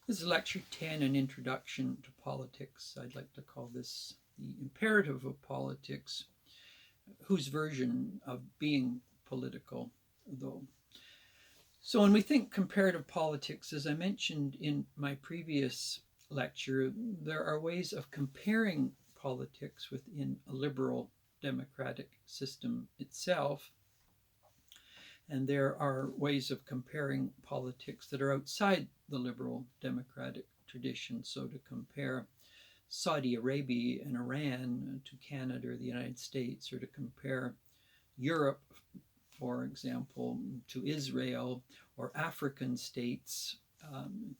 This is lecture 10, An Introduction to Politics. I'd like to call this the imperative of politics, whose version of being political, though. So when we think comparative politics, as I mentioned in my previous lecture, there are ways of comparing politics within a liberal democratic system itself. And there are ways of comparing politics that are outside the liberal democratic tradition. So to compare Saudi Arabia and Iran to Canada or the United States, or to compare Europe, for example, to Israel, or African states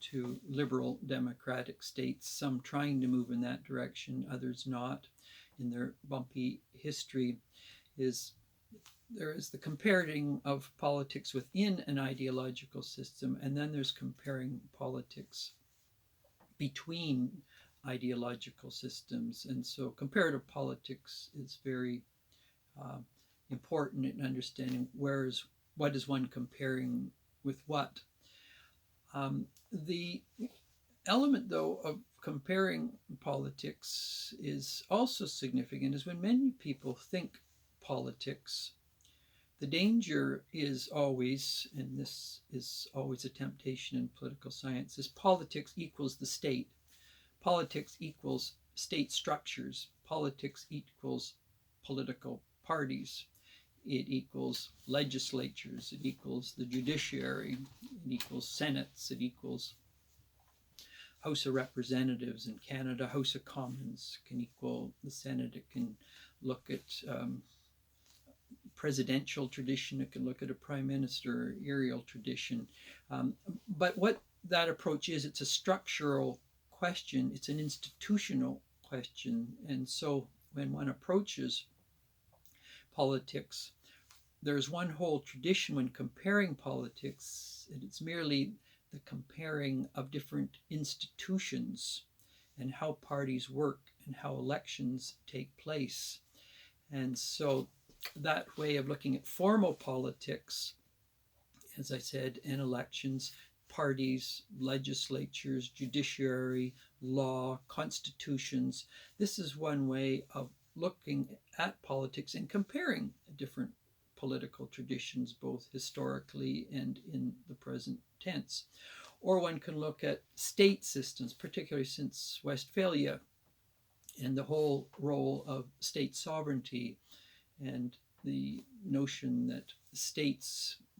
to liberal democratic states, some trying to move in that direction, others not in their bumpy history, there is the comparing of politics within an ideological system, and then there's comparing politics between ideological systems. And so comparative politics is very important in understanding what is one comparing with what. The element, though, of comparing politics is also significant is when many people think politics, the danger is always, and this is always a temptation in political science, is politics equals the state. Politics equals state structures. Politics equals political parties. It equals legislatures. It equals the judiciary. It equals senates. It equals House of Representatives in Canada. House of Commons can equal the Senate. It can look at presidential tradition. It can look at a prime ministerial tradition. But what that approach is, it's a structural question. It's an institutional question. And so when one approaches politics, there's one whole tradition when comparing politics, and it's merely the comparing of different institutions and how parties work and how elections take place. And so that way of looking at formal politics, as I said, and elections, parties, legislatures, judiciary, law, constitutions, this is one way of looking at politics and comparing different political traditions, both historically and in the present tense. Or one can look at state systems, particularly since Westphalia, and the whole role of state sovereignty and the notion that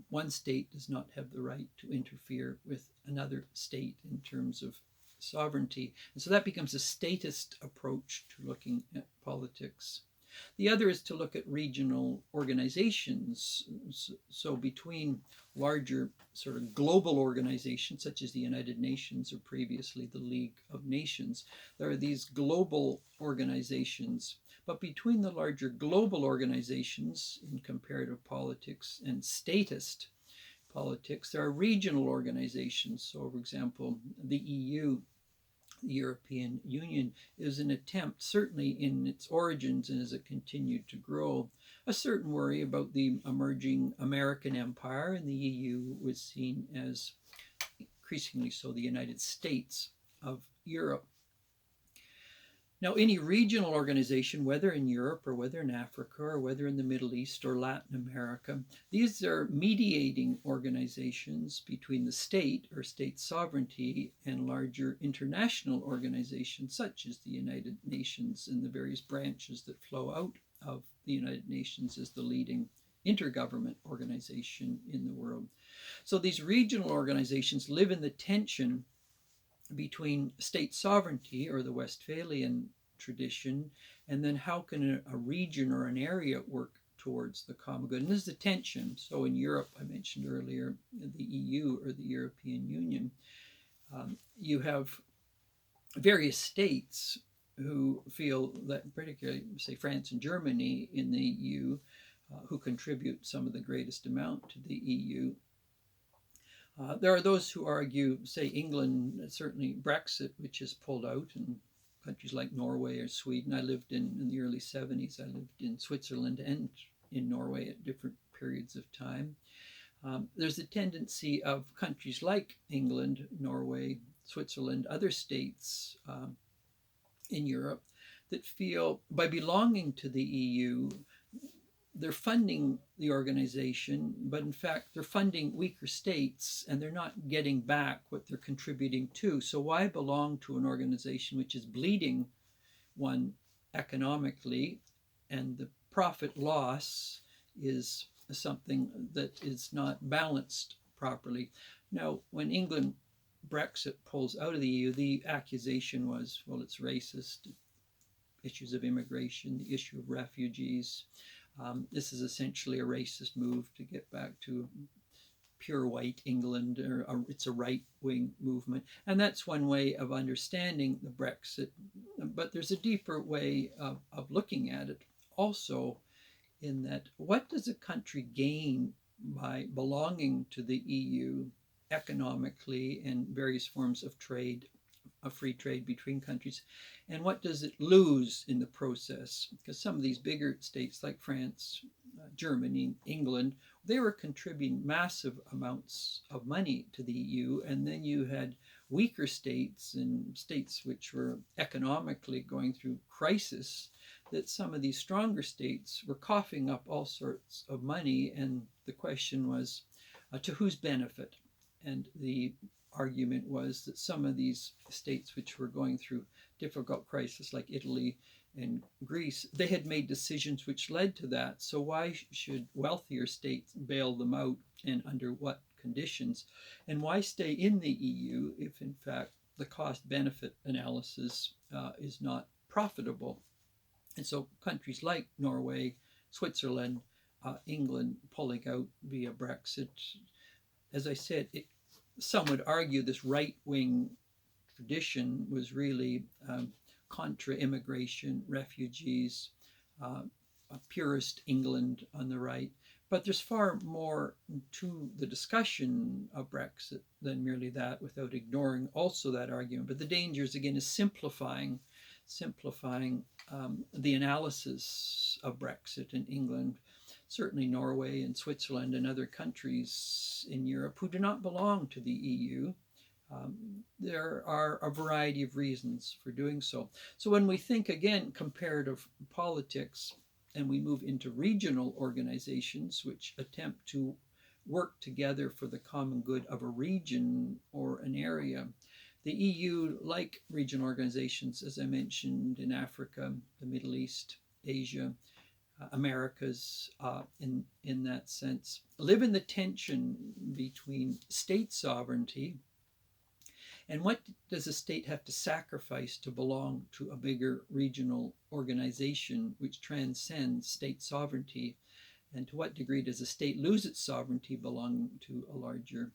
one state does not have the right to interfere with another state in terms of sovereignty. And so that becomes a statist approach to looking at politics. The other is to look at regional organizations. So between larger sort of global organizations such as the United Nations or previously the League of Nations, there are these global organizations. But between the larger global organizations in comparative politics and statist politics, there are regional organizations. So, for example, the EU, the European Union, is an attempt, certainly in its origins and as it continued to grow, a certain worry about the emerging American empire, and the EU was seen as increasingly so the United States of Europe. Now, any regional organization, whether in Europe or whether in Africa or whether in the Middle East or Latin America, these are mediating organizations between the state or state sovereignty and larger international organizations such as the United Nations and the various branches that flow out of the United Nations as the leading intergovernment organization in the world. So these regional organizations live in the tension between state sovereignty or the Westphalian tradition, and then how can a region or an area work towards the common good? And this is the tension. So in Europe, I mentioned earlier, the EU or the European Union, you have various states who feel that, particularly, say, France and Germany in the EU, who contribute some of the greatest amount to the EU. There are those who argue, say, England, certainly Brexit, which has pulled out, and countries like Norway or Sweden. I lived in the early 70s, I lived in Switzerland and in Norway at different periods of time. There's a tendency of countries like England, Norway, Switzerland, other states in Europe that feel by belonging to the EU, they're funding the organization, but in fact, they're funding weaker states and they're not getting back what they're contributing to. So, why belong to an organization which is bleeding one economically, and the profit loss is something that is not balanced properly? Now, when England Brexit pulls out of the EU, the accusation was, well, it's racist, issues of immigration, the issue of refugees. This is essentially a racist move to get back to pure white England, or it's a right-wing movement. And that's one way of understanding the Brexit. But there's a deeper way of looking at it also, in that what does a country gain by belonging to the EU economically and various forms of trade, of free trade between countries, and what does it lose in the process? Because some of these bigger states like France, Germany, England, they were contributing massive amounts of money to the EU, and then you had weaker states and states which were economically going through crisis, that some of these stronger states were coughing up all sorts of money, and the question was, to whose benefit? And the argument was that some of these states which were going through difficult crisis, like Italy and Greece, they had made decisions which led to that. So why should wealthier states bail them out, and under what conditions? And why stay in the EU if in fact the cost-benefit analysis is not profitable? And so countries like Norway, Switzerland, England pulling out via Brexit, as I said, some would argue this right-wing tradition was really contra immigration, refugees, a purist England on the right. But there's far more to the discussion of Brexit than merely that, without ignoring also that argument. But the dangers, again, is simplifying the analysis of Brexit in England. Certainly Norway and Switzerland and other countries in Europe who do not belong to the EU. There are a variety of reasons for doing so. So when we think, again, comparative politics, and we move into regional organizations which attempt to work together for the common good of a region or an area, the EU, like regional organizations, as I mentioned, in Africa, the Middle East, Asia, Americas, in that sense, live in the tension between state sovereignty and what does a state have to sacrifice to belong to a bigger regional organization which transcends state sovereignty, and to what degree does a state lose its sovereignty belonging to a larger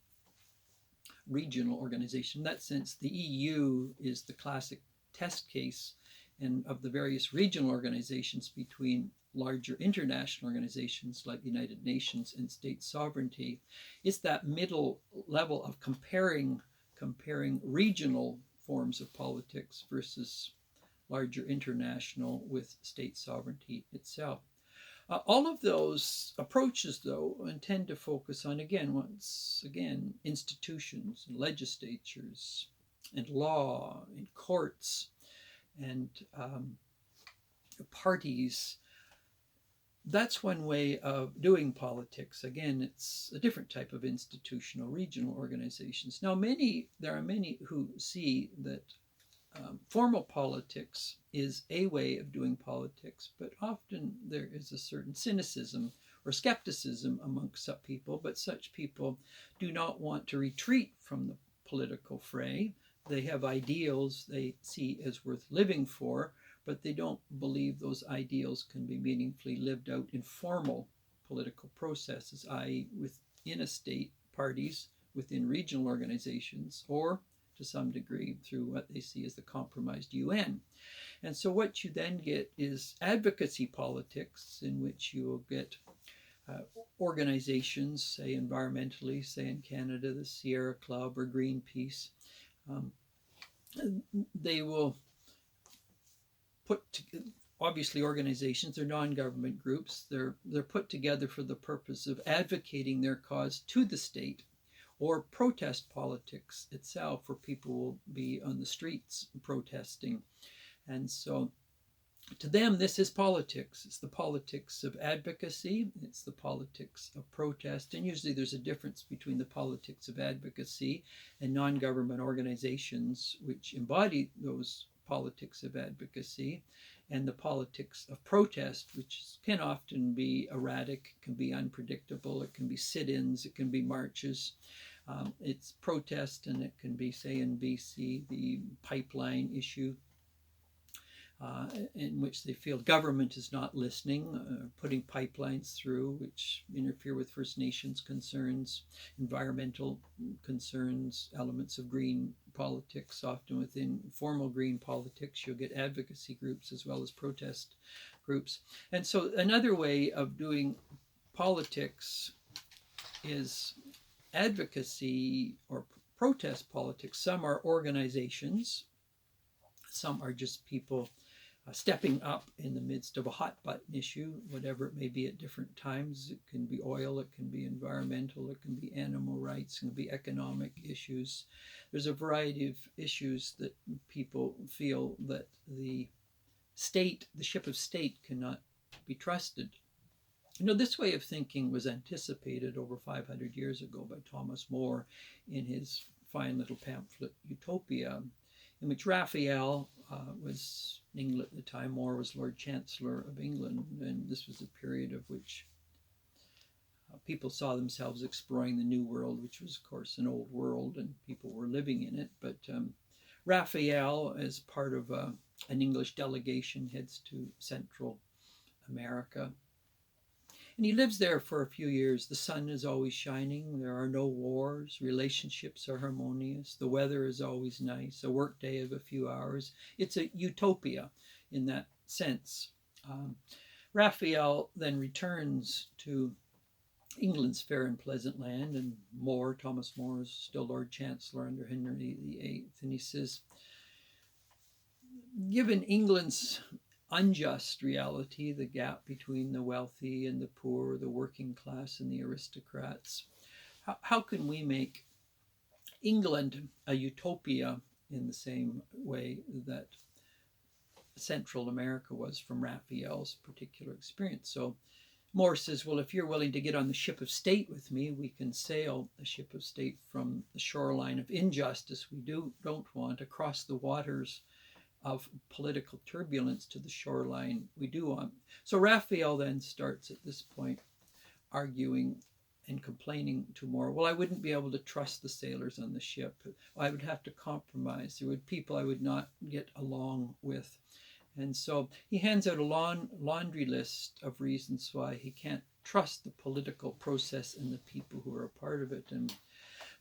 regional organization? In that sense, the EU is the classic test case, and of the various regional organizations between larger international organizations like the United Nations and state sovereignty, it's that middle level of comparing regional forms of politics versus larger international with state sovereignty itself. All of those approaches, though, tend to focus on, once again, institutions and legislatures and law and courts and parties. That's one way of doing politics. Again, it's a different type of institutional regional organizations. Now, there are many who see that formal politics is a way of doing politics, but often there is a certain cynicism or skepticism amongst some people, but such people do not want to retreat from the political fray. They have ideals they see as worth living for, but they don't believe those ideals can be meaningfully lived out in formal political processes, i.e. within a state, parties, within regional organizations, or to some degree through what they see as the compromised UN. And so what you then get is advocacy politics, in which you will get organizations, say environmentally, say in Canada, the Sierra Club or Greenpeace. They will obviously organizations, they're non-government groups, they're put together for the purpose of advocating their cause to the state or protest politics itself, where people will be on the streets protesting. And so to them, this is politics. It's the politics of advocacy, it's the politics of protest. And usually there's a difference between the politics of advocacy and non-government organizations which embody those politics of advocacy, and the politics of protest, which can often be erratic, can be unpredictable, it can be sit-ins, it can be marches. It's protest, and it can be, say, in BC, the pipeline issue, in which they feel government is not listening, putting pipelines through which interfere with First Nations concerns, environmental concerns, elements of green politics. Often within formal green politics, you'll get advocacy groups as well as protest groups. And so another way of doing politics is advocacy or protest politics. Some are organizations, some are just people stepping up in the midst of a hot button issue, whatever it may be at different times. It can be oil, it can be environmental, it can be animal rights, it can be economic issues. There's a variety of issues that people feel that the state, the ship of state, cannot be trusted. You know, this way of thinking was anticipated over 500 years ago by Thomas More in his fine little pamphlet, Utopia, in which Raphael was in England at the time. More was Lord Chancellor of England, and this was a period of which people saw themselves exploring the New World, which was, of course, an old world, and people were living in it. But Raphael, as part of an English delegation, heads to Central America. And he lives there for a few years. The sun is always shining. There are no wars. Relationships are harmonious. The weather is always nice. A work day of a few hours. It's a utopia in that sense. Raphael then returns to England's fair and pleasant land, and More, Thomas More, is still Lord Chancellor under Henry VIII. And he says, given England's unjust reality, the gap between the wealthy and the poor, the working class and the aristocrats, how can we make England a utopia in the same way that Central America was from Raphael's particular experience? So More says, well, if you're willing to get on the ship of state with me, we can sail a ship of state from the shoreline of injustice we don't want across the waters of political turbulence to the shoreline we do want. So Raphael then starts at this point arguing and complaining to More, well, I wouldn't be able to trust the sailors on the ship. I would have to compromise. There would be people I would not get along with. And so he hands out a laundry list of reasons why he can't trust the political process and the people who are a part of it. And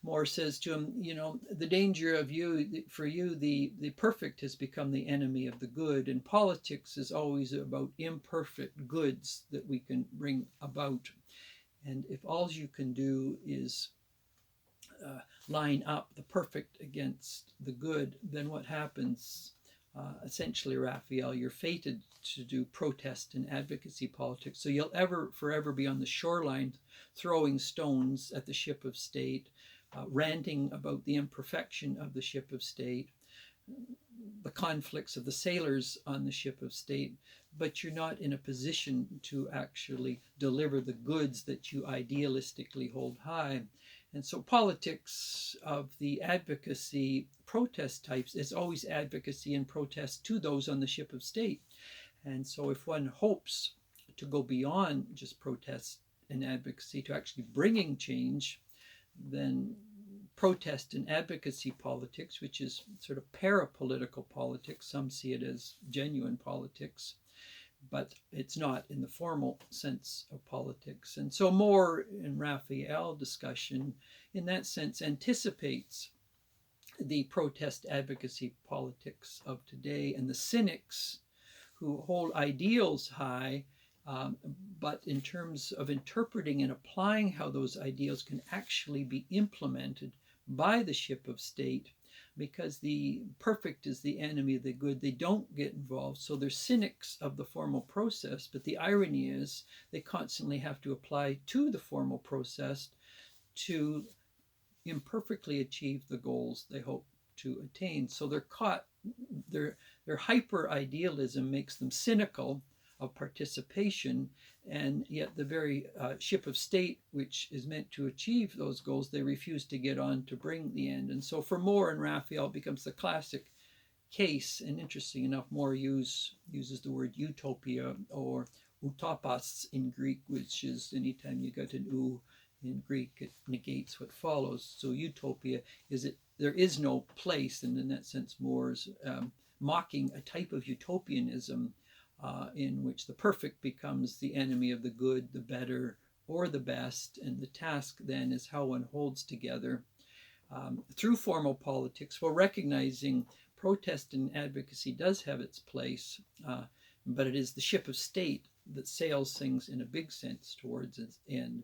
More says to him, you know, the danger of you, for you, the perfect has become the enemy of the good, and politics is always about imperfect goods that we can bring about. And if all you can do is line up the perfect against the good, then what happens? Essentially, Raphael, you're fated to do protest and advocacy politics. So you'll forever be on the shoreline throwing stones at the ship of state, ranting about the imperfection of the ship of state, the conflicts of the sailors on the ship of state, but you're not in a position to actually deliver the goods that you idealistically hold high. And so politics of the advocacy protest types is always advocacy and protest to those on the ship of state. And so if one hopes to go beyond just protest and advocacy to actually bringing change, then protest and advocacy politics, which is sort of parapolitical politics, some see it as genuine politics, but it's not in the formal sense of politics. And so More in Raphael discussion, in that sense, anticipates the protest advocacy politics of today and the cynics who hold ideals high, but in terms of interpreting and applying how those ideals can actually be implemented by the ship of state, because the perfect is the enemy of the good, they don't get involved. So they're cynics of the formal process, but the irony is they constantly have to apply to the formal process to imperfectly achieve the goals they hope to attain. So they're caught, their hyper idealism makes them cynical of participation, and yet the very ship of state which is meant to achieve those goals, they refuse to get on to bring the end. And so for Moore and Raphael, it becomes the classic case, and interesting enough, Moore uses the word utopia or utopos in Greek, which is anytime you got an u in Greek, it negates what follows. So utopia is it there is no place, and in that sense, Moore's mocking a type of utopianism in which the perfect becomes the enemy of the good, the better, or the best, and the task then is how one holds together through formal politics, while recognizing protest and advocacy does have its place, but it is the ship of state that sails things in a big sense towards its end.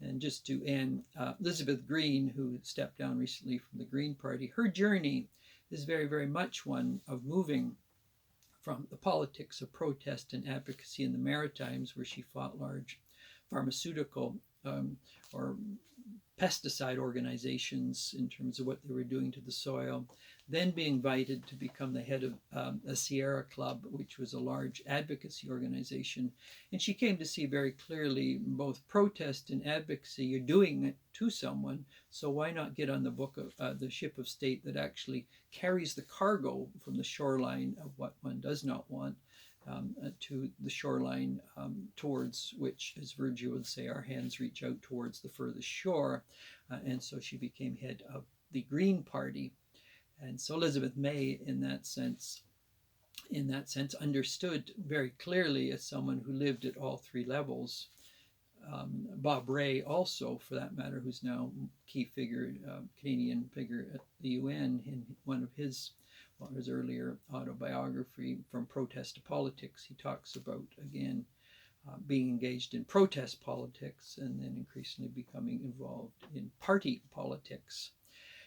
And just to end, Elizabeth Green, who stepped down recently from the Green Party, her journey is very, very much one of moving from the politics of protest and advocacy in the Maritimes, where she fought large pharmaceutical or pesticide organizations in terms of what they were doing to the soil, then being invited to become the head of a Sierra Club, which was a large advocacy organization. And she came to see very clearly both protest and advocacy, you're doing it to someone, so why not get on the book of the ship of state that actually carries the cargo from the shoreline of what one does not want to the shoreline towards which, as Virgil would say, our hands reach out towards the furthest shore. And so she became head of the Green Party. And so Elizabeth May, in that sense, understood very clearly as someone who lived at all three levels. Bob Rae also, for that matter, who's now key figure, Canadian figure at the UN, in one of his earlier autobiography, From Protest to Politics, he talks about, again, being engaged in protest politics and then increasingly becoming involved in party politics.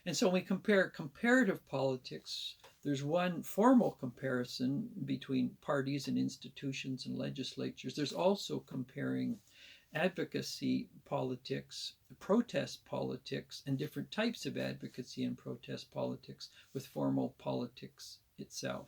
And so when we compare comparative politics, there's one formal comparison between parties and institutions and legislatures. There's also comparing advocacy politics, protest politics, and different types of advocacy and protest politics with formal politics itself.